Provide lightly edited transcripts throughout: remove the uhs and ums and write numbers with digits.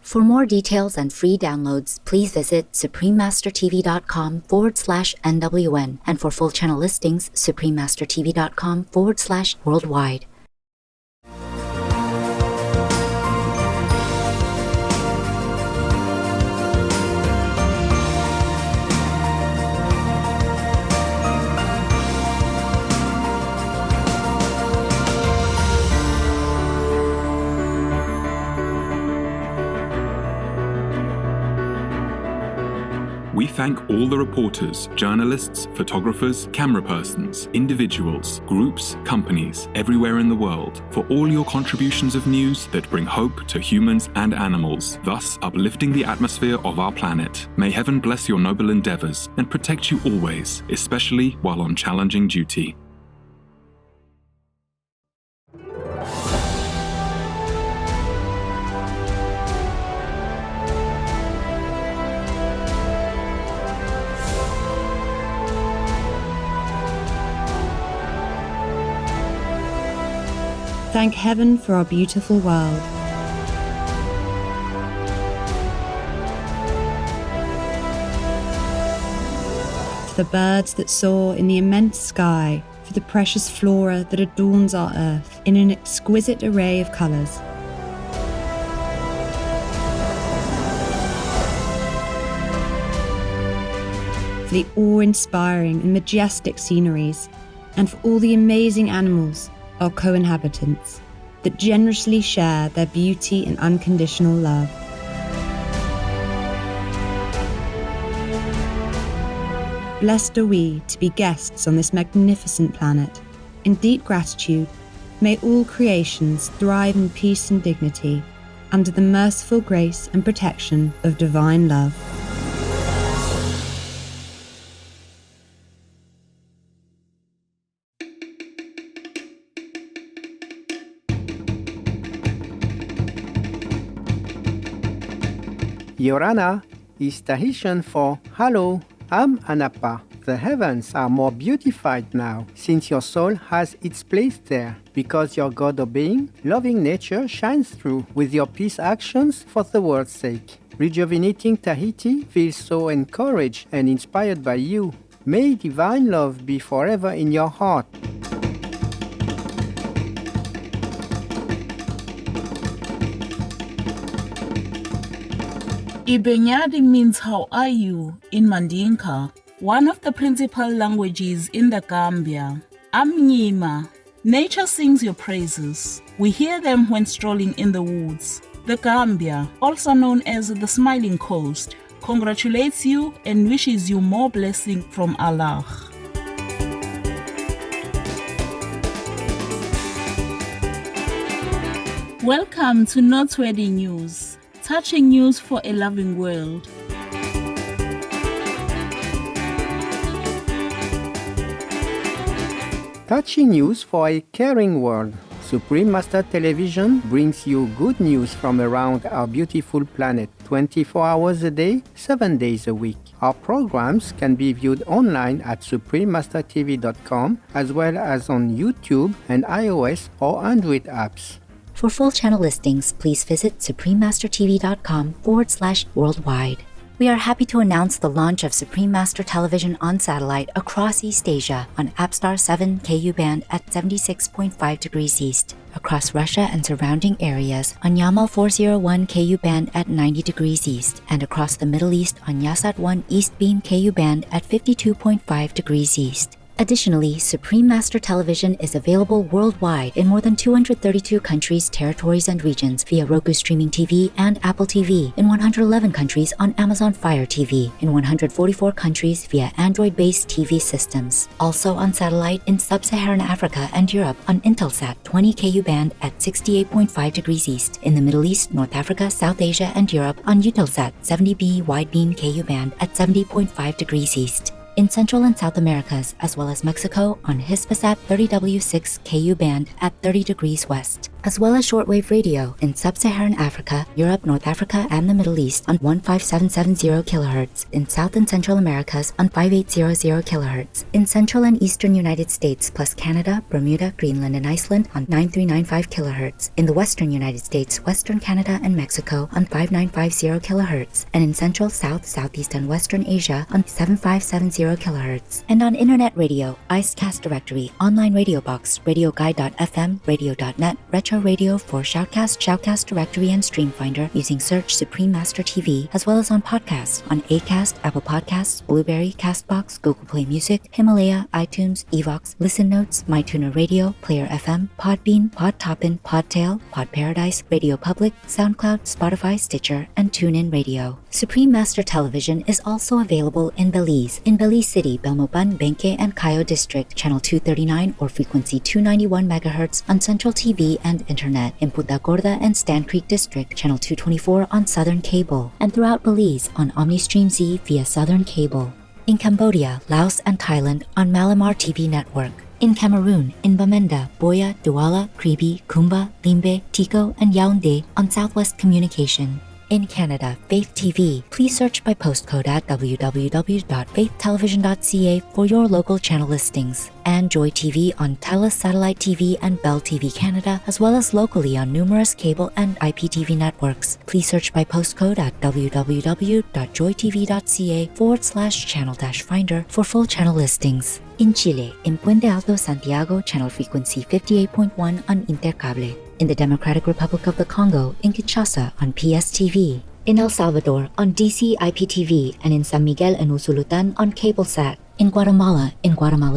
For more details and free downloads, please visit suprememastertv.com/NWN, and for full channel listings, suprememastertv.com/worldwide. We thank all the reporters, journalists, photographers, camera persons, individuals, groups, companies, everywhere in the world, for all your contributions of news that bring hope to humans and animals, thus uplifting the atmosphere of our planet. May heaven bless your noble endeavors and protect you always, especially while on challenging duty. Thank heaven for our beautiful world. For the birds that soar in the immense sky, for the precious flora that adorns our earth in an exquisite array of colours. For the awe-inspiring and majestic sceneries, and for all the amazing animals, our co-inhabitants, that generously share their beauty and unconditional love. Blessed are we to be guests on this magnificent planet. In deep gratitude, may all creations thrive in peace and dignity, under the merciful grace and protection of divine love. Yorana is Tahitian for Hello, I'm Anapa. The heavens are more beautified now, since your soul has its place there, because your God-obeying, loving nature shines through with your peace actions for the world's sake. Rejuvenating Tahiti feels so encouraged and inspired by you. May divine love be forever in your heart. Ibenyadi means how are you in Mandinka, one of the principal languages in the Gambia. Amnyima. Nature sings your praises. We hear them when strolling in the woods. The Gambia, also known as the Smiling Coast, congratulates you and wishes you more blessing from Allah. Welcome to Noteworthy News. Touching news for a loving world. Touching news for a caring world. Supreme Master Television brings you good news from around our beautiful planet, 24 hours a day, 7 days a week. Our programs can be viewed online at suprememastertv.com as well as on YouTube and iOS or Android apps. For full channel listings, please visit suprememastertv.com/worldwide. We are happy to announce the launch of Supreme Master Television on satellite across East Asia on APSTAR 7 KU band at 76.5 degrees east, across Russia and surrounding areas on Yamal 401 KU band at 90 degrees east, and across the Middle East on Yasat 1 East Beam KU band at 52.5 degrees east. Additionally, Supreme Master Television is available worldwide in more than 232 countries, territories, and regions via Roku Streaming TV and Apple TV, in 111 countries on Amazon Fire TV, in 144 countries via Android-based TV systems. Also on satellite in Sub-Saharan Africa and Europe on Intelsat 20 KU band at 68.5 degrees east, in the Middle East, North Africa, South Asia, and Europe on Eutelsat 70B widebeam KU band at 70.5 degrees east. In Central and South Americas, as well as Mexico, on Hispasat 30W6 KU band at 30 degrees west. as well as shortwave radio in Sub-Saharan Africa, Europe, North Africa, and the Middle East on 15770 kHz, in South and Central Americas on 5800 kHz, in Central and Eastern United States plus Canada, Bermuda, Greenland, and Iceland on 9395 kHz, in the Western United States, Western Canada, and Mexico on 5950 kHz, and in Central, South, Southeast, and Western Asia on 7570 kHz, and on Internet radio, Icecast Directory, Online Radio Box, RadioGuide.fm, Radio.net, Retro Radio for Shoutcast, Shoutcast Directory, and Streamfinder using Search Supreme Master TV, as well as on podcasts on Acast, Apple Podcasts, Blueberry, Castbox, Google Play Music, Himalaya, iTunes, Evox, Listen Notes, MyTuner Radio, Player FM, Podbean, Podtoppin, Podtail, Podparadise, Radio Public, SoundCloud, Spotify, Stitcher, and TuneIn Radio. Supreme Master Television is also available in Belize City, Belmopan, Benque, and Cayo District, channel 239 or frequency 291 MHz on Central TV and Internet, in Punta Gorda and Stand Creek District, channel 224 on Southern Cable, and throughout Belize on OmniStream Z via Southern Cable. In Cambodia, Laos, and Thailand on Malamar TV Network. In Cameroon, in Bamenda, Boya, Douala, Kribi, Kumba, Limbe, Tico, and Yaoundé on Southwest Communication. In Canada, Faith TV. Please search by postcode at www.faithtelevision.ca for your local channel listings. And Joy TV on TELUS Satellite TV and Bell TV Canada, as well as locally on numerous cable and IPTV networks. Please search by postcode at www.joytv.ca/channel-finder for full channel listings. In Chile, in Puente Alto, Santiago, channel frequency 58.1 on Intercable. In the Democratic Republic of the Congo, in Kinshasa on PSTV. In El Salvador on DC IPTV, and in San Miguel and Usulután on CableSat. In Guatemala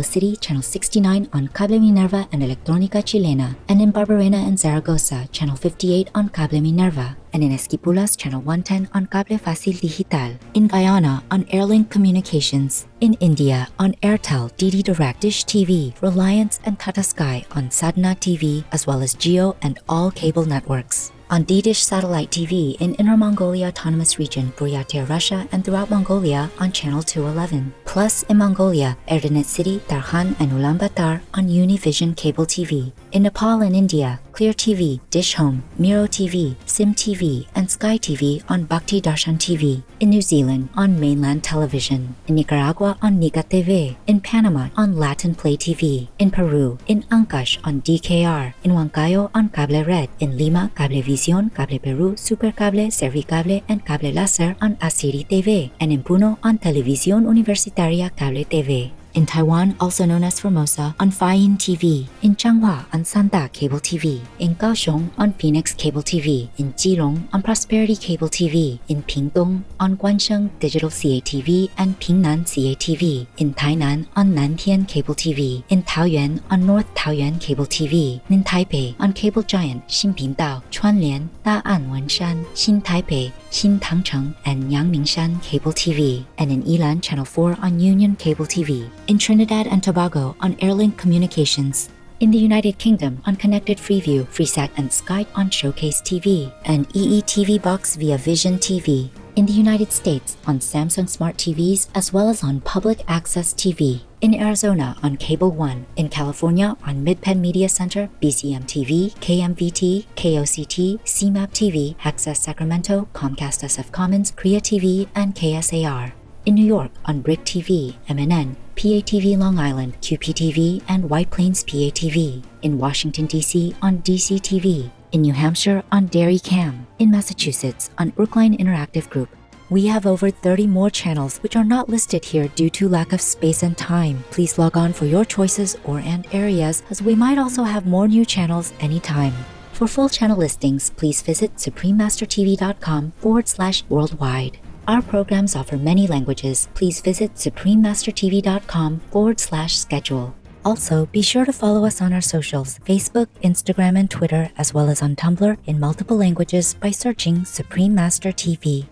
City, channel 69 on Cable Minerva and Electrónica Chilena, and in Barbarena and Zaragoza, channel 58 on Cable Minerva, and in Esquipulas, channel 110 on Cable Fácil Digital. In Guyana on Airlink Communications. In India on Airtel, DD Direct, Dish TV, Reliance, and Tata Sky on Sadhana TV, as well as Geo and all cable networks. On D-Dish Satellite TV in Inner Mongolia Autonomous Region, Buryatia, Russia, and throughout Mongolia on Channel 211. Plus, in Mongolia, Erdenet City, Tarkhan, and Ulaanbaatar on Univision Cable TV. In Nepal and India, Clear TV, Dish Home, Miro TV, Sim TV, and Sky TV on Bhakti Darshan TV. In New Zealand, on Mainland Television. In Nicaragua, on Nica TV. In Panama, on Latin Play TV. In Peru, in Ancash, on DKR. In Huancayo, on Cable Red. In Lima, Cablevisión, Cable Peru, Supercable, Servicable, and Cable Láser on Asiri TV. And in Puno, on Televisión Universitaria Cable TV. In Taiwan, also known as Formosa, on Faiyin TV. In Changhua, on Sanda Cable TV. In Kaohsiung, on Phoenix Cable TV. In Keelung, on Prosperity Cable TV. In Pingtung, on Guansheng Digital CATV and Pingnan CATV. In Tainan, on Nantian Cable TV. In Taoyuan, on North Taoyuan Cable TV. In Taipei, on Cable Giant Xinpingdao, Chuanlian, Da'an Wenshan, Xin Taipei, Xin Tangcheng, and Yangmingshan Cable TV. And in Ilan, Channel 4 on Union Cable TV. In Trinidad and Tobago on Airlink Communications. In the United Kingdom on Connected Freeview, Freesat, and Sky on Showcase TV. And EETV Box via Vision TV. In the United States on Samsung Smart TVs, as well as on Public Access TV. In Arizona on Cable One. In California on MidPen Media Center, BCM TV, KMVT, KOCT, CMAP TV, Access Sacramento, Comcast SF Commons, Korea TV, and KSAR. In New York on Brick TV, MNN, PATV Long Island, QPTV, and White Plains PATV. In Washington, D.C. on DC TV. In New Hampshire on Dairy Cam. In Massachusetts on Brookline Interactive Group. We have over 30 more channels which are not listed here due to lack of space and time. Please log on for your choices and areas, as we might also have more new channels anytime. For full channel listings, please visit suprememastertv.com/worldwide. Our programs offer many languages. Please visit suprememastertv.com/schedule. Also, be sure to follow us on our socials, Facebook, Instagram, and Twitter, as well as on Tumblr in multiple languages by searching Supreme Master TV.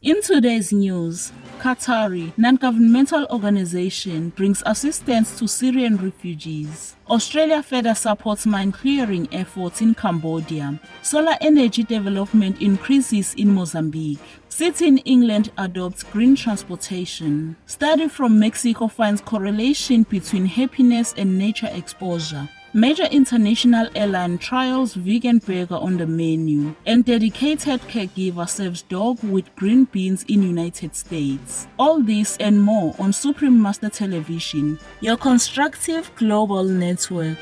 In today's news, Qatari non-governmental organization brings assistance to Syrian refugees. Australia further supports mine clearing efforts in Cambodia. Solar energy development increases in Mozambique. City in England adopts green transportation. Study from Mexico finds correlation between happiness and nature exposure. Major international airline trials vegan burger on the menu, and dedicated caregiver serves dog with green beans in United States. All this and more on Supreme Master Television, your constructive global network.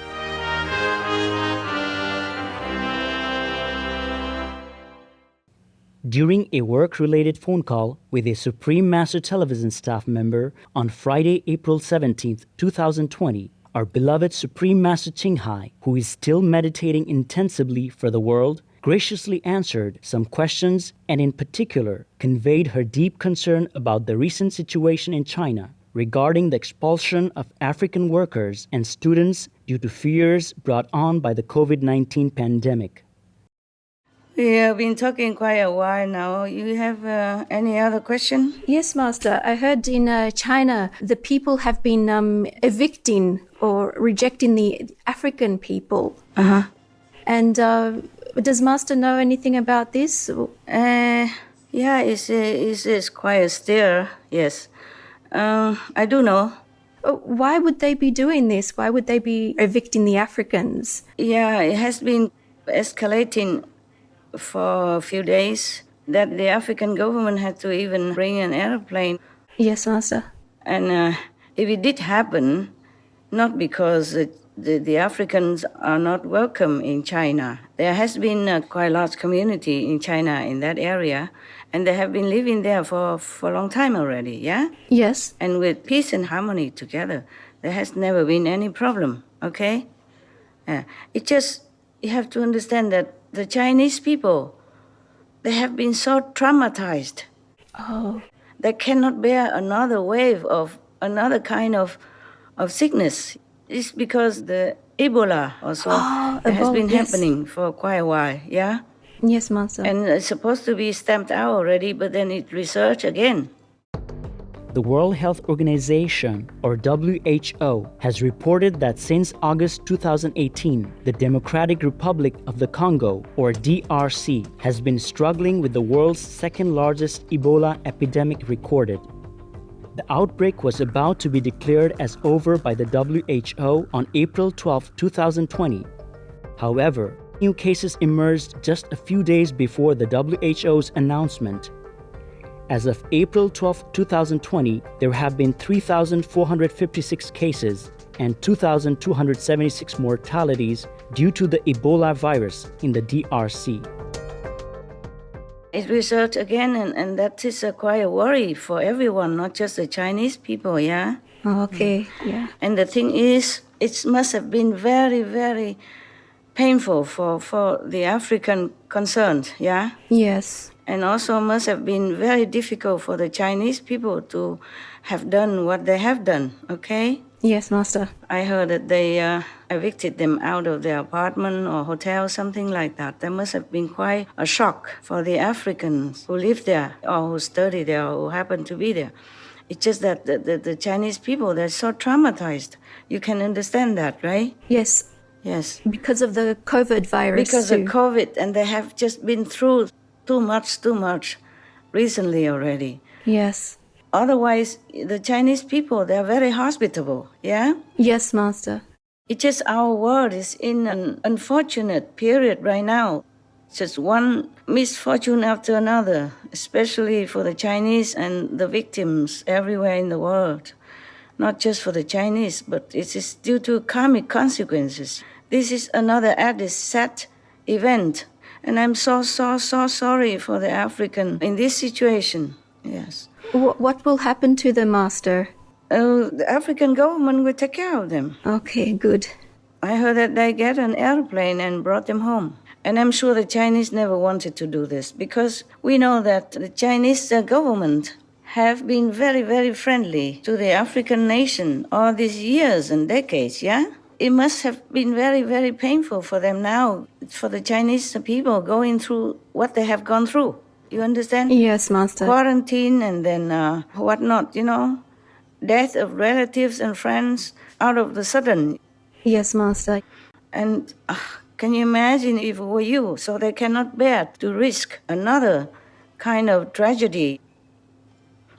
During a work-related phone call with a Supreme Master Television staff member on Friday, April 17, 2020, our beloved Supreme Master Qinghai, who is still meditating intensively for the world, graciously answered some questions and in particular conveyed her deep concern about the recent situation in China regarding the expulsion of African workers and students due to fears brought on by the COVID-19 pandemic. We have been talking quite a while now. You have any other question? Yes, Master. I heard in China the people have been evicting or rejecting the African people. Uh-huh. And does Master know anything about this? Yeah, it's quite still, yes. I do know. Why would they be doing this? Why would they be evicting the Africans? Yeah, it has been escalating for a few days that the African government had to even bring an airplane. Yes, Master. And if it did happen, not because the Africans are not welcome in China. There has been a quite large community in China in that area, and they have been living there for a long time already, yeah? Yes. And with peace and harmony together, there has never been any problem, okay? It just, you have to understand that the Chinese people, they have been so traumatized. Oh. They cannot bear another wave of another kind of sickness. It's because the Ebola also has been happening for quite a while, yeah? Yes, Master. And it's supposed to be stamped out already, but then it resurged again. The World Health Organization, or WHO, has reported that since August 2018, the Democratic Republic of the Congo, or DRC, has been struggling with the world's second-largest Ebola epidemic recorded. The outbreak was about to be declared as over by the WHO on April 12, 2020. However, new cases emerged just a few days before the WHO's announcement. As of April 12, 2020, there have been 3,456 cases and 2,276 mortalities due to the Ebola virus in the DRC. It resurged again, and that is quite a worry for everyone, not just the Chinese people, yeah? Oh, okay, yeah. And the thing is, it must have been very, very painful for the African concerned, yeah? Yes. And also must have been very difficult for the Chinese people to have done what they have done, okay? Yes, Master. I heard that they evicted them out of their apartment or hotel, something like that. That must have been quite a shock for the Africans who live there or who study there or who happen to be there. It's just that the Chinese people, they're so traumatized. You can understand that, right? Yes. Yes. Because of the COVID virus. Because too. of COVID, and they have just been through too much recently already. Yes. Otherwise, the Chinese people, they're very hospitable, yeah? Yes, Master. It's just our world is in an unfortunate period right now. Just one misfortune after another, especially for the Chinese and the victims everywhere in the world. Not just for the Chinese, but it is due to karmic consequences. This is another added sad event. And I'm so sorry for the African in this situation, yes. What will happen to the Master? The African government will take care of them. Okay, good. I heard that they get an airplane and brought them home. And I'm sure the Chinese never wanted to do this because we know that the Chinese government have been very, very friendly to the African nation all these years and decades, yeah? It must have been very, very painful for them now, for the Chinese people going through what they have gone through. You understand? Yes, Master. Quarantine and then whatnot, you know? Death of relatives and friends out of the sudden. Yes, Master. And can you imagine if it were you? So they cannot bear to risk another kind of tragedy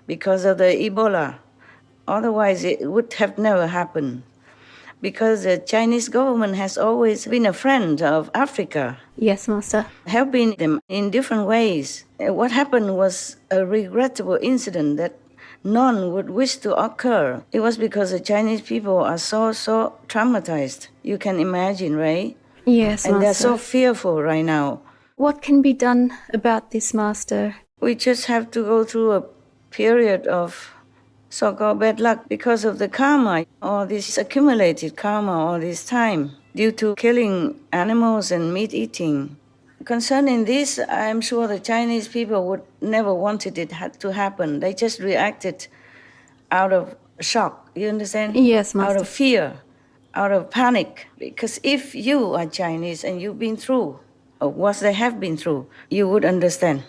because of the Ebola. Otherwise, it would have never happened. because the Chinese government has always been a friend of Africa, Yes, Master. helping them in different ways. What happened was a regrettable incident that none would wish to occur. It was because the Chinese people are so traumatized. You can imagine, right? Yes, And they're so Master. fearful right now. What can be done about this, Master? We just have to go through a period of so-called bad luck because of the karma, or this accumulated karma all this time due to killing animals and meat eating. Concerning this, I'm sure the Chinese people would never wanted it to happen. They just reacted out of shock, you understand? Yes, Out Master. of fear, out of panic. Because if you are Chinese and you've been through, or what they have been through, you would understand.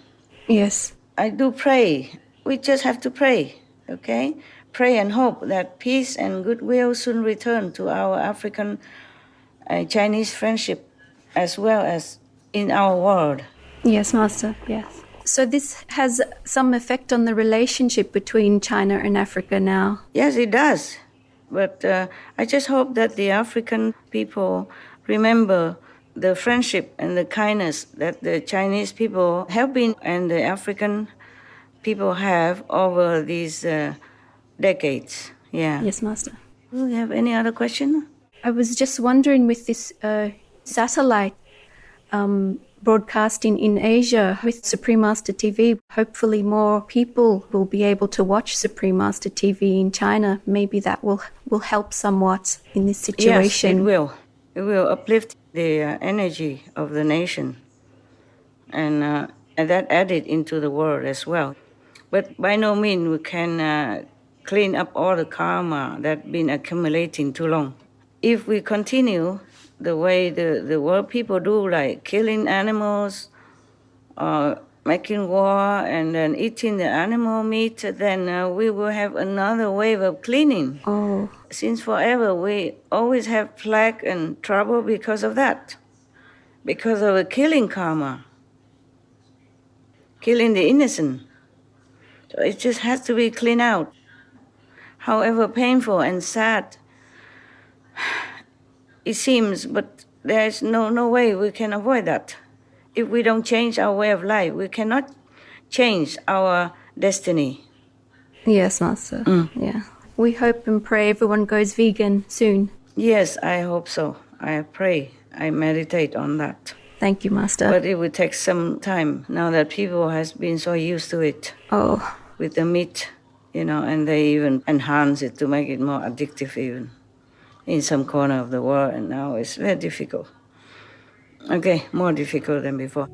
Yes. I do pray. We just have to pray, okay? Pray and hope that peace and goodwill soon return to our African Chinese friendship as well as in our world. Yes, Master. Yes. So this has some effect on the relationship between China and Africa now. Yes, it does. But I just hope that the African people remember the friendship and the kindness that the Chinese people have been and the African people have over these decades. Yeah. Yes, Master. Do you have any other question? I was just wondering with this satellite broadcasting in Asia with Supreme Master TV, hopefully more people will be able to watch Supreme Master TV in China. Maybe that will help somewhat in this situation. Yes, it will. It will uplift the energy of the nation and that added into the world as well. But by no means we can clean up all the karma that's been accumulating too long. If we continue the way the world people do, like killing animals, making war, and then eating the animal meat, then we will have another wave of cleaning. Oh, Since forever, we always have plague and trouble because of that, because of a killing karma, killing the innocent. So it just has to be cleaned out. However painful and sad it seems, but there's no way we can avoid that. If we don't change our way of life, we cannot change our destiny. yes, Master. Yeah. We hope and pray everyone goes vegan soon. Yes, I hope so. I pray, I meditate on that. Thank you, Master. But it will take some time now that people has been so used to it Oh, with the meat, and they even enhance it to make it more addictive even in some corner of the world, and now it's very difficult. Okay, more difficult than before.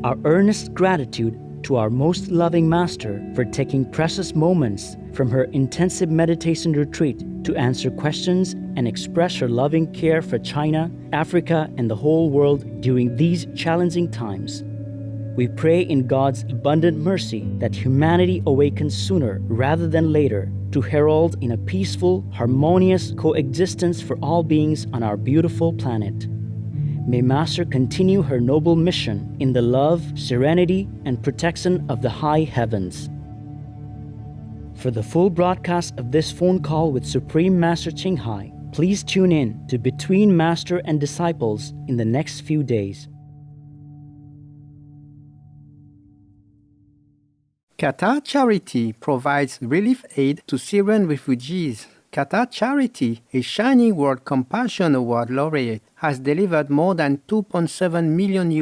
Our earnest gratitude to our most loving Master for taking precious moments from her intensive meditation retreat to answer questions and express her loving care for China, Africa, and the whole world during these challenging times. We pray in God's abundant mercy that humanity awakens sooner rather than later to herald in a peaceful, harmonious coexistence for all beings on our beautiful planet. May Master continue her noble mission in the love, serenity, and protection of the high heavens. For the full broadcast of this phone call with Supreme Master Ching Hai, please tune in to Between Master and Disciples in the next few days. Qatar Charity provides relief aid to Syrian refugees. Qatar Charity, a shining World Compassion Award laureate, has delivered more than $2.7 million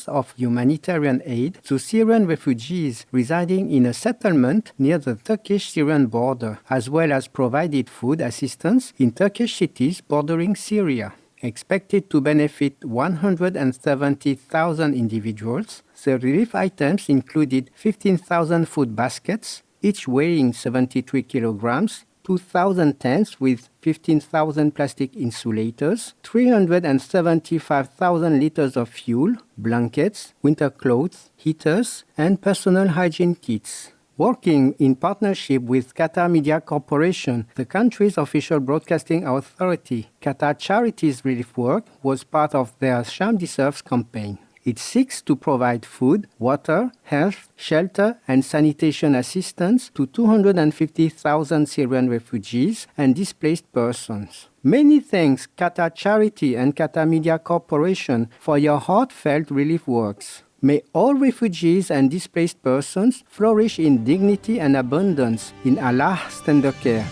of humanitarian aid to Syrian refugees residing in a settlement near the Turkish-Syrian border, as well as provided food assistance in Turkish cities bordering Syria. Expected to benefit 170,000 individuals, the relief items included 15,000 food baskets, each weighing 73 kilograms, 2,000 tents with 15,000 plastic insulators, 375,000 liters of fuel, blankets, winter clothes, heaters, and personal hygiene kits. Working in partnership with Qatar Media Corporation, the country's official broadcasting authority, Qatar Charities relief work was part of their Sham Deserves campaign. It seeks to provide food, water, health, shelter, and sanitation assistance to 250,000 Syrian refugees and displaced persons. Many thanks Qatar Charity and Qatar Media Corporation for your heartfelt relief works. May all refugees and displaced persons flourish in dignity and abundance in Allah's tender care.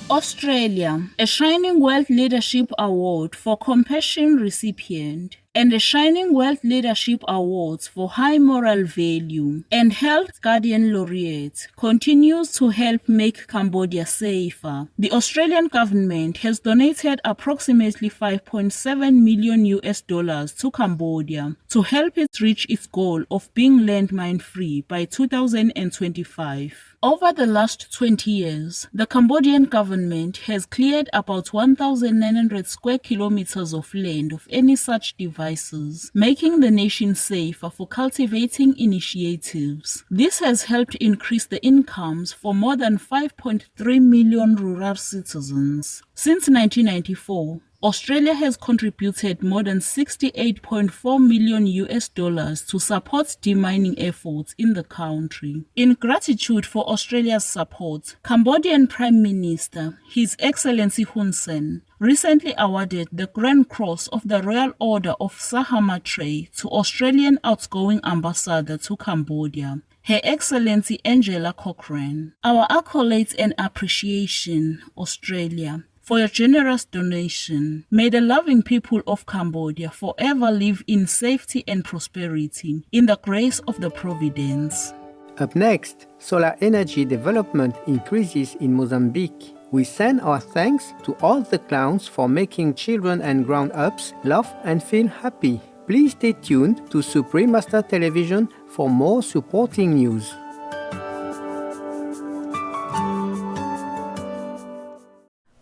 Australia, a Shining World Leadership Award for Compassion recipient, and a Shining World Leadership Awards for High Moral Value and Health Guardian Laureate, continues to help make Cambodia safer. The Australian government has donated approximately $5.7 million to Cambodia to help it reach its goal of being landmine-free by 2025. Over the last 20 years, the Cambodian government has cleared about 1,900 square kilometers of land of any such devices, making the nation safer for cultivating initiatives. This has helped increase the incomes for more than 5.3 million rural citizens. Since 1994, Australia has contributed more than $68.4 million to support demining efforts in the country. In gratitude for Australia's support, Cambodian Prime Minister, His Excellency Hun Sen, recently awarded the Grand Cross of the Royal Order of Sahamatre to Australian outgoing ambassador to Cambodia, Her Excellency Angela Cochrane. Our accolades and appreciation, Australia, for your generous donation. May the loving people of Cambodia forever live in safety and prosperity in the grace of the Providence. Up next, solar energy development increases in Mozambique. We send our thanks to all the clowns for making children and grown-ups laugh and feel happy. Please stay tuned to Supreme Master Television for more supporting news.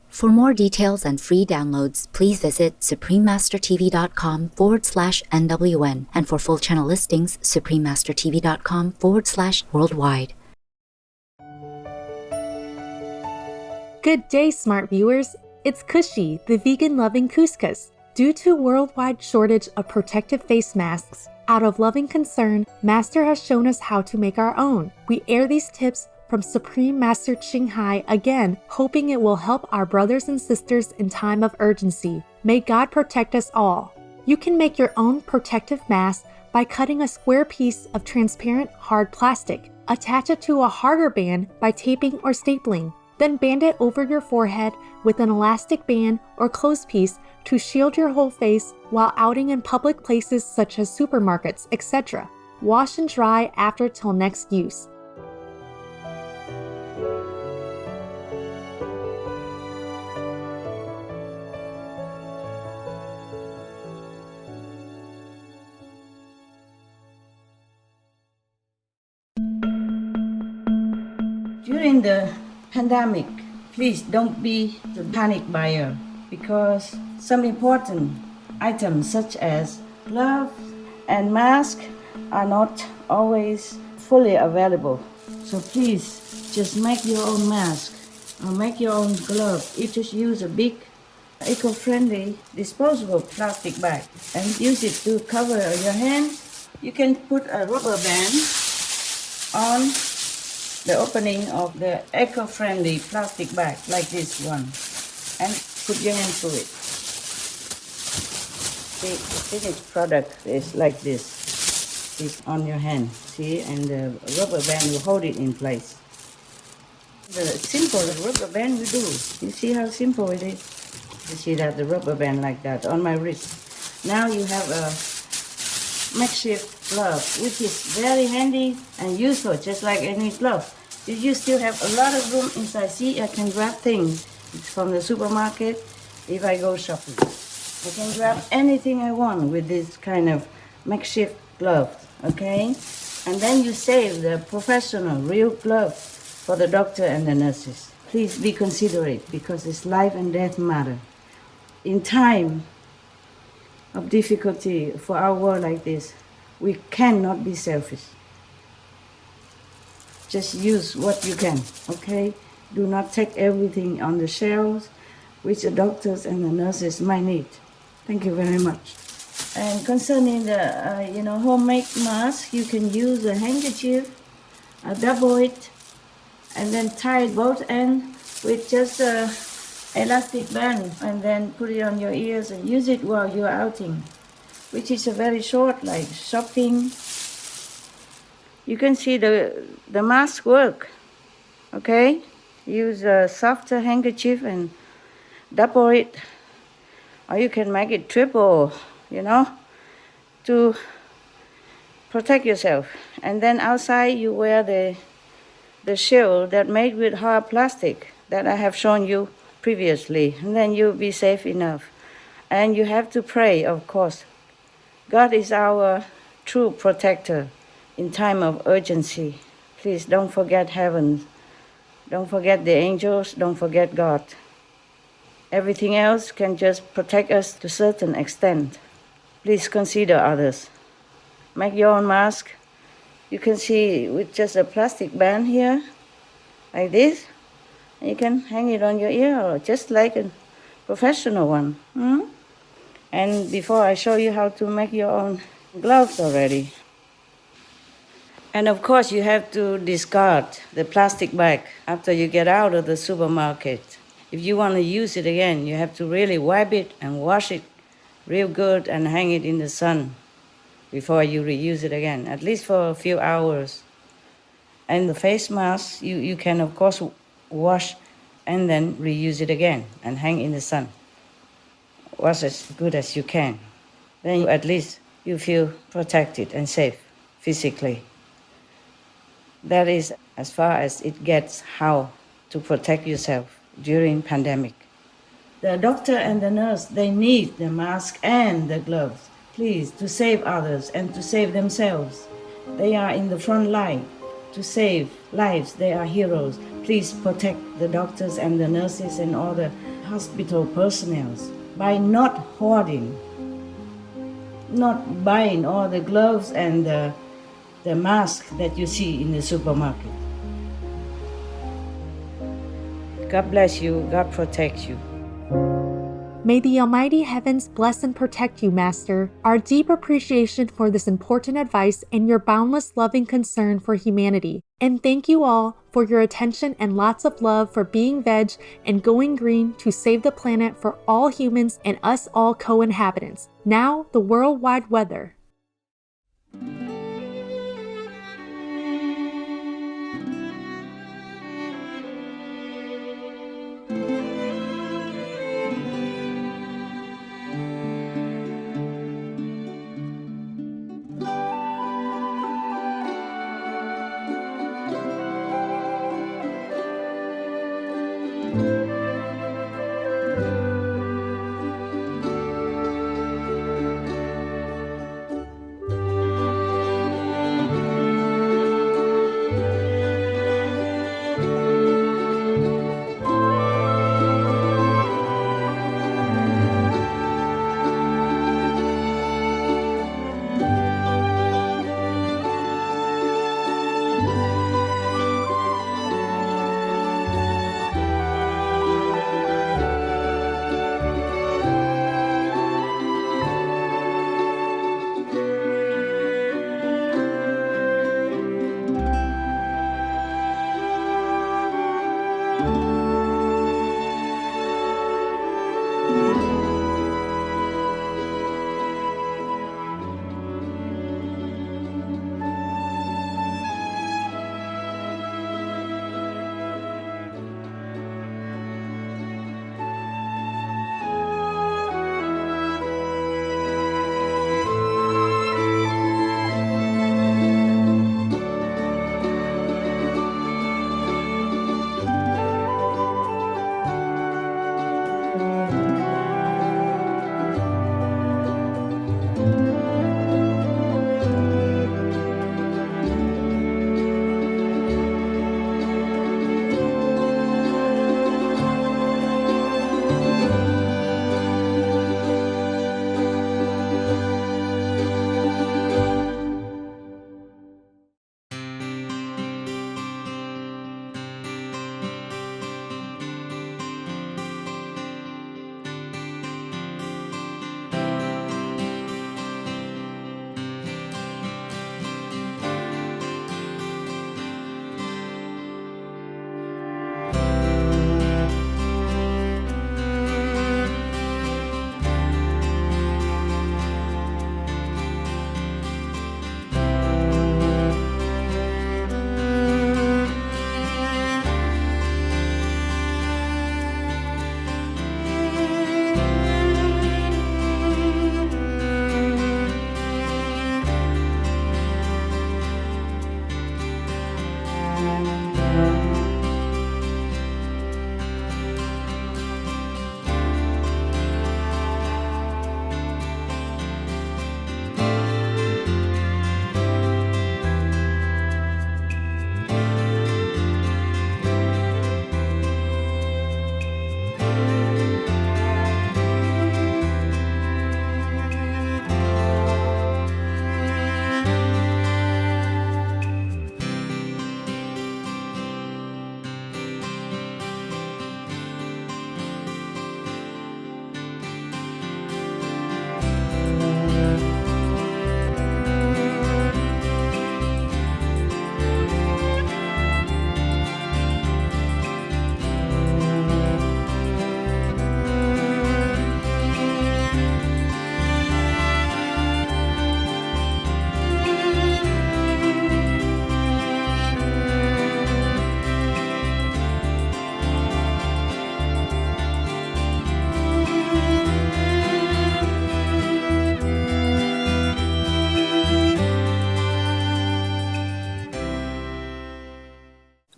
For more details and free downloads, please visit suprememastertv.com/NWN, and for full channel listings, suprememastertv.com/worldwide. Good day, smart viewers. It's Cushy, the vegan-loving couscous. Due to worldwide shortage of protective face masks, out of loving concern, Master has shown us how to make our own. We air these tips from Supreme Master Ching Hai again, hoping it will help our brothers and sisters in time of urgency. May God protect us all. You can make your own protective mask by cutting a square piece of transparent hard plastic. Attach it to a harder band by taping or stapling. Then band it over your forehead with an elastic band or clothesppiece to shield your whole face while outing in public places such as supermarkets, etc. Wash and dry after till next use. During the pandemic, please don't be the panic buyer, because some important items such as gloves and masks are not always fully available. So please just make your own mask or make your own glove. You just use a big eco-friendly disposable plastic bag and use it to cover your hands. You can put a rubber band on the opening of the eco-friendly plastic bag like this one and put your hand through it. The finished product is like this. It's on your hand, see, and the rubber band will hold it in place. The simple rubber band you do. You see how simple it is? You see that the rubber band like that on my wrist. Now you have a makeshift glove, which is very handy and useful, just like any glove. You still have a lot of room inside. See, I can grab things from the supermarket if I go shopping. I can grab anything I want with this kind of makeshift glove, okay? And then you save the professional, real glove for the doctor and the nurses. Please be considerate, because it's life and death matter. In time of difficulty for our world like this, we cannot be selfish. Just use what you can, okay? Do not take everything on the shelves, which the doctors and the nurses might need. Thank you very much. And concerning the, homemade mask, you can use a handkerchief, double it, and then tie both ends with just a elastic band, and then put it on your ears and use it while you're outing, which is a very short, like shopping. You can see the mask work, okay? Use a softer handkerchief and double it, or you can make it triple, to protect yourself. And then outside you wear the shield that made with hard plastic that I have shown you previously, and then you'll be safe enough. And you have to pray, of course. God is our true protector in time of urgency. Please don't forget heaven. Don't forget the angels. Don't forget God. Everything else can just protect us to a certain extent. Please consider others. Make your own mask. You can see with just a plastic band here, like this. You can hang it on your ear, or just like a professional one. And before I show you how to make your own gloves already. And of course, you have to discard the plastic bag after you get out of the supermarket. If you want to use it again, you have to really wipe it and wash it real good and hang it in the sun before you reuse it again, at least for a few hours. And the face mask, you can, of course, wash and then reuse it again and hang in the sun. Wash as good as you can. Then at least you feel protected and safe physically. That is as far as it gets how to protect yourself during pandemic. The doctor and the nurse, they need the mask and the gloves, please, to save others and to save themselves. They are in the front line to save lives. They are heroes. Please protect the doctors and the nurses and all the hospital personnel by not hoarding, not buying all the gloves and the mask that you see in the supermarket. God bless you. God protect you. May the Almighty Heavens bless and protect you, Master. Our deep appreciation for this important advice and your boundless loving concern for humanity. And thank you all for your attention and lots of love for being veg and going green to save the planet for all humans and us all co-inhabitants. Now, the worldwide weather.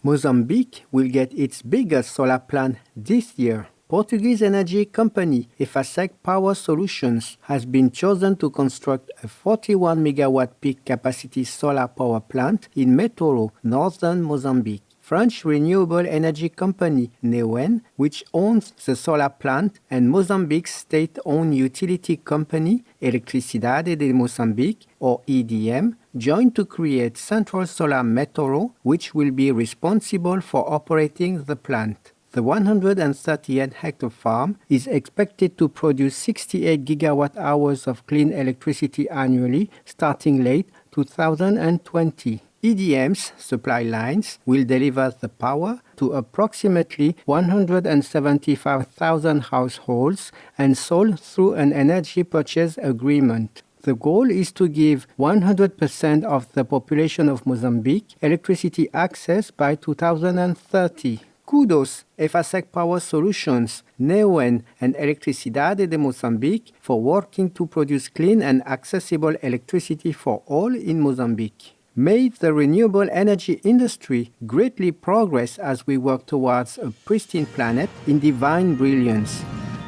Mozambique will get its biggest solar plant this year. Portuguese energy company Efasec Power Solutions has been chosen to construct a 41 megawatt peak capacity solar power plant in Metoro, northern Mozambique. French renewable energy company NWN, which owns the solar plant, and Mozambique's state-owned utility company Electricidade de Moçambique, or EDM, joined to create Central Solar Metoro, which will be responsible for operating the plant. The 138-hectare farm is expected to produce 68 gigawatt hours of clean electricity annually starting late 2020. EDM's supply lines will deliver the power to approximately 175,000 households and sold through an energy purchase agreement. The goal is to give 100% of the population of Mozambique electricity access by 2030. Kudos Efasec Power Solutions, NWN, and Electricidade de Moçambique for working to produce clean and accessible electricity for all in Mozambique. May the renewable energy industry greatly progress as we work towards a pristine planet in divine brilliance.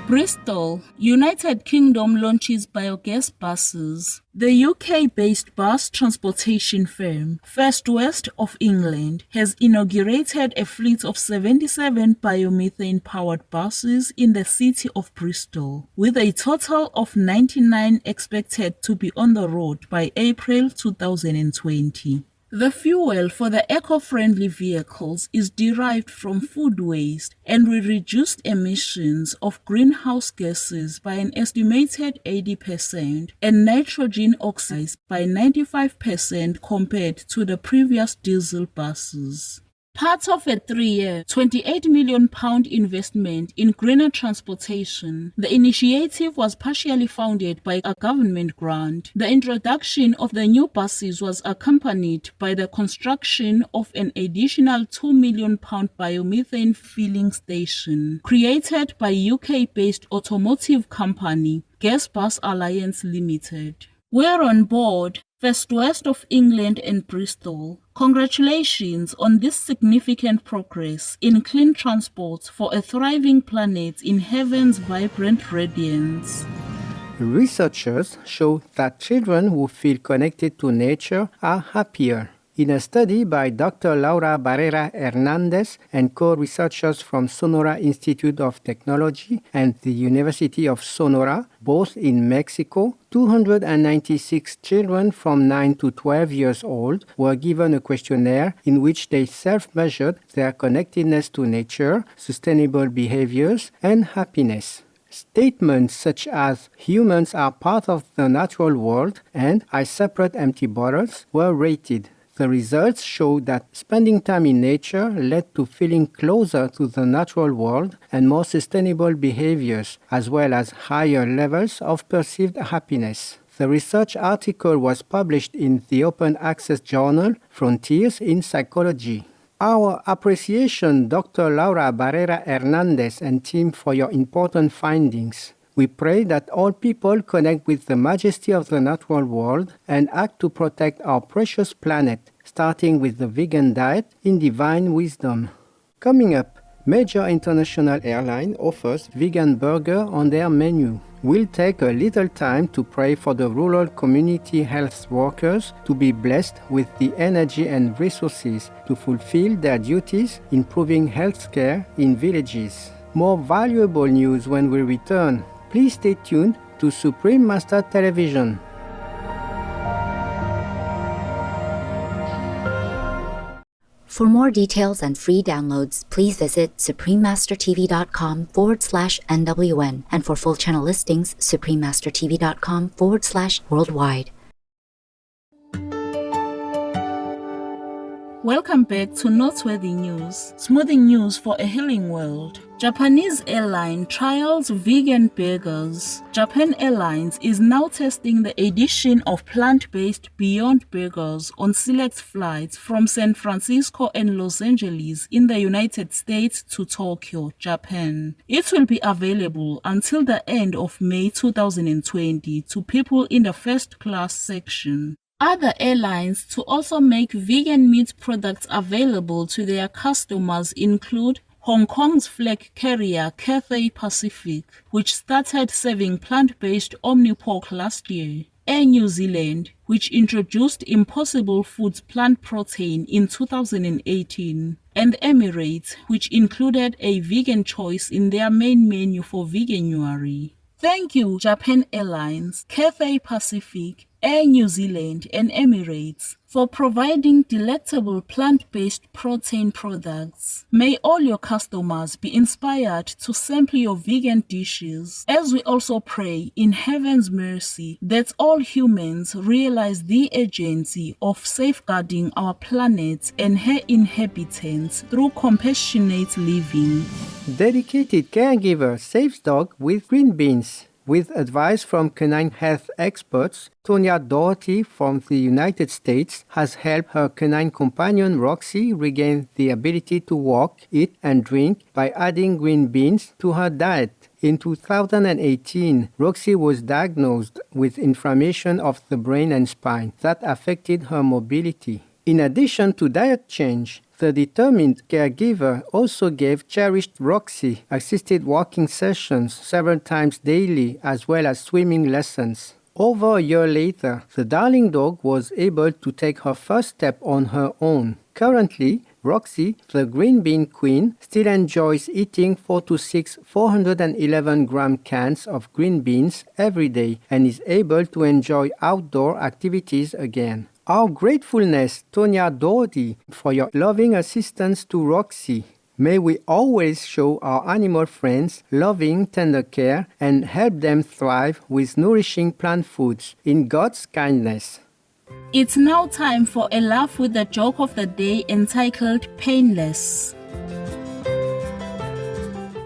Bristol, United Kingdom launches biogas buses. The UK-based bus transportation firm, First West of England, has inaugurated a fleet of 77 biomethane-powered buses in the city of Bristol, with a total of 99 expected to be on the road by April 2020. The fuel for the eco-friendly vehicles is derived from food waste and will reduce emissions of greenhouse gases by an estimated 80% and nitrogen oxides by 95% compared to the previous diesel buses. Part of a 3-year, £28 million investment in greener transportation, the initiative was partially funded by a government grant. The introduction of the new buses was accompanied by the construction of an additional £2 million biomethane filling station, created by UK-based automotive company Gas Bus Alliance Limited. We're on board, First West of England and Bristol. Congratulations on this significant progress in clean transport for a thriving planet in heaven's vibrant radiance. Researchers show that children who feel connected to nature are happier. In a study by Dr. Laura Barrera Hernandez and co-researchers from Sonora Institute of Technology and the University of Sonora, both in Mexico, 296 children from 9 to 12 years old were given a questionnaire in which they self-measured their connectedness to nature, sustainable behaviors, and happiness. Statements such as humans are part of the natural world and I separate empty bottles were rated. The results show that spending time in nature led to feeling closer to the natural world and more sustainable behaviors, as well as higher levels of perceived happiness. The research article was published in the open access journal Frontiers in Psychology. Our appreciation, Dr. Laura Barrera Hernandez and team, for your important findings. We pray that all people connect with the majesty of the natural world and act to protect our precious planet, starting with the vegan diet in divine wisdom. Coming up, major international airline offers vegan burger on their menu. We'll take a little time to pray for the rural community health workers to be blessed with the energy and resources to fulfill their duties improving healthcare in villages. More valuable news when we return. Please stay tuned to Supreme Master Television. For more details and free downloads, please visit suprememastertv.com/NWN, and for full channel listings, suprememastertv.com/worldwide. Welcome back to Noteworthy News, smoothing news for a healing world. Japanese airline trials vegan burgers. Japan Airlines is now testing the addition of plant-based Beyond Burgers on select flights from San Francisco and Los Angeles in the United States to Tokyo, Japan. It will be available until the end of May 2020 to people in the first class section. Other airlines to also make vegan meat products available to their customers include Hong Kong's flag carrier Cathay Pacific, which started serving plant-based Omnipork last year, Air New Zealand, which introduced Impossible Foods plant protein in 2018, and Emirates, which included a vegan choice in their main menu for Veganuary. Thank you, Japan Airlines, Cathay Pacific, Air New Zealand, and Emirates for providing delectable plant-based protein products. May all your customers be inspired to sample your vegan dishes, as we also pray in heaven's mercy that all humans realize the agency of safeguarding our planet and her inhabitants through compassionate living. Dedicated caregiver saves dog with green beans. With advice from canine health experts, Tonya Doherty from the United States has helped her canine companion Roxy regain the ability to walk, eat, and drink by adding green beans to her diet. In 2018, Roxy was diagnosed with inflammation of the brain and spine that affected her mobility. In addition to diet change, the determined caregiver also gave cherished Roxy assisted walking sessions several times daily as well as swimming lessons. Over a year later, the darling dog was able to take her first step on her own. Currently, Roxy, the green bean queen, still enjoys eating 4 to 6 411-gram cans of green beans every day and is able to enjoy outdoor activities again. Our gratefulness, Tonya Doherty, for your loving assistance to Roxy. May we always show our animal friends loving, tender care and help them thrive with nourishing plant foods in God's kindness. It's now time for a laugh with the joke of the day entitled Painless.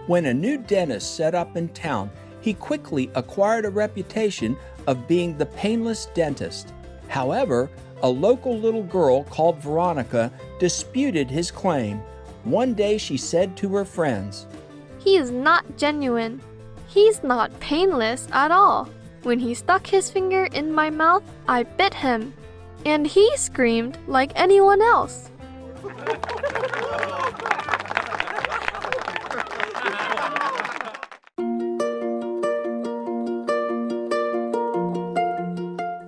When a new dentist set up in town, he quickly acquired a reputation of being the painless dentist. However, a local little girl called Veronica disputed his claim. One day she said to her friends, "He is not genuine. He's not painless at all. When he stuck his finger in my mouth, I bit him, and he screamed like anyone else."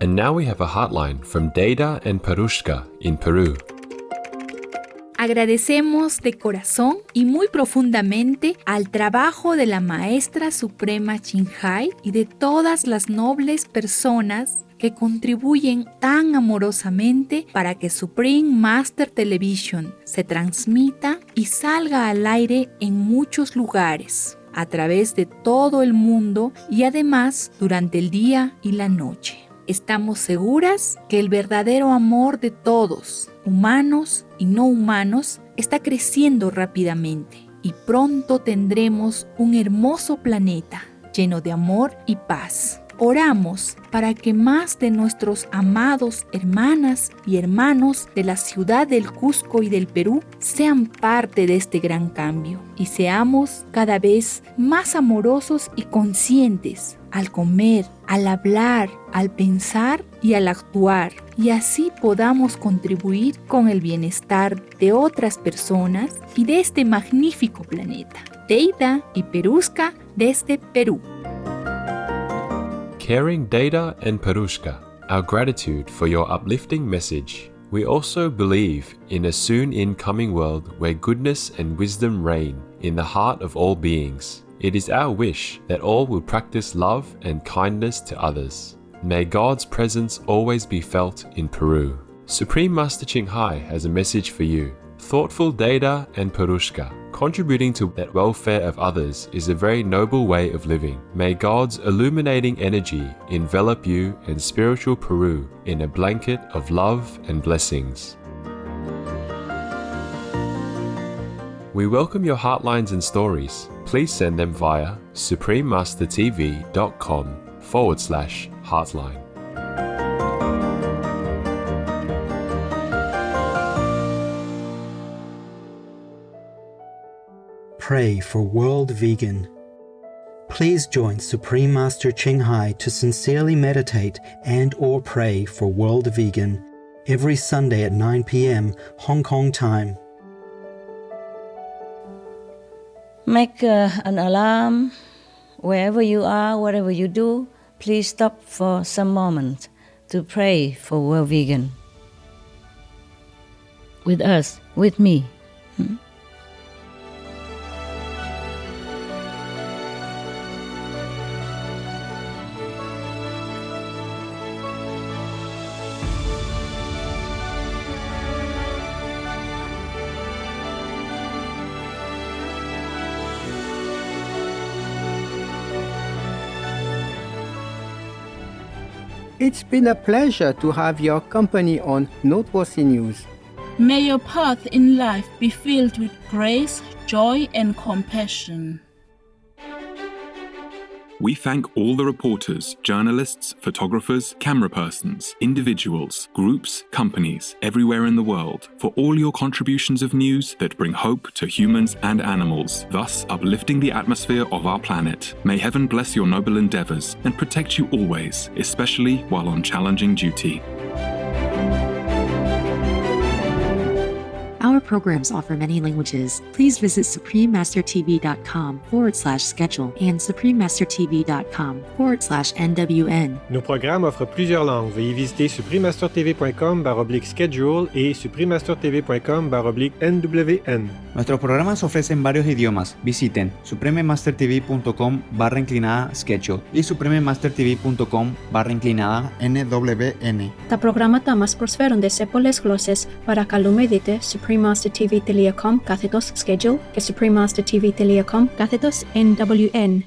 And now we have a hotline from Deida and Perushka in Peru. Agradecemos de corazón y muy profundamente al trabajo de la Maestra Suprema Chinhai y de todas las nobles personas que contribuyen tan amorosamente para que Supreme Master Television se transmita y salga al aire en muchos lugares, a través de todo el mundo y además durante el día y la noche. Estamos seguras que el verdadero amor de todos, humanos y no humanos, está creciendo rápidamente y pronto tendremos un hermoso planeta lleno de amor y paz. Oramos para que más de nuestros amados hermanas y hermanos de la ciudad del Cusco y del Perú sean parte de este gran cambio y seamos cada vez más amorosos y conscientes al comer, al hablar, al pensar y al actuar, y así podamos contribuir con el bienestar de otras personas y de este magnífico planeta. Deida y Perushka desde Perú. Caring Deida and Perushka, our gratitude for your uplifting message. We also believe in a soon incoming world where goodness and wisdom reign in the heart of all beings. It is our wish that all will practice love and kindness to others. May God's presence always be felt in Peru. Supreme Master Chinhai has a message for you. Thoughtful Deida and Perushka, contributing to the welfare of others is a very noble way of living. May God's illuminating energy envelop you and spiritual Peru in a blanket of love and blessings. We welcome your heartlines and stories. Please send them via suprememastertv.com/heartline. Pray for World Vegan. Please join Supreme Master Ching Hai to sincerely meditate and or pray for World Vegan every Sunday at 9 p.m. Hong Kong time. Make an alarm wherever you are, whatever you do. Please stop for some moment to pray for World Vegan. With us, with me. It's been a pleasure to have your company on Noteworthy News. May your path in life be filled with grace, joy, and compassion. We thank all the reporters, journalists, photographers, camera persons, individuals, groups, companies, everywhere in the world, for all your contributions of news that bring hope to humans and animals, thus uplifting the atmosphere of our planet. May heaven bless your noble endeavors and protect you always, especially while on challenging duty. Our programs offer many languages. Please visit suprememastertv.com/schedule and suprememastertv.com/NWN. Nos programmes offrent plusieurs langues. Veuillez visiter suprememastertv.com/schedule y suprememastertv.com/NWN. Nuestros programas ofrecen varios idiomas. Visiten suprememastertv.com/schedule y suprememastertv.com/NWN. Τα προγράμματα μας προσφέρονται σε πολλές γλώσσες. Παρακαλούμε δείτε suprememastertv.com/schedule και suprememastertv.com/NWN.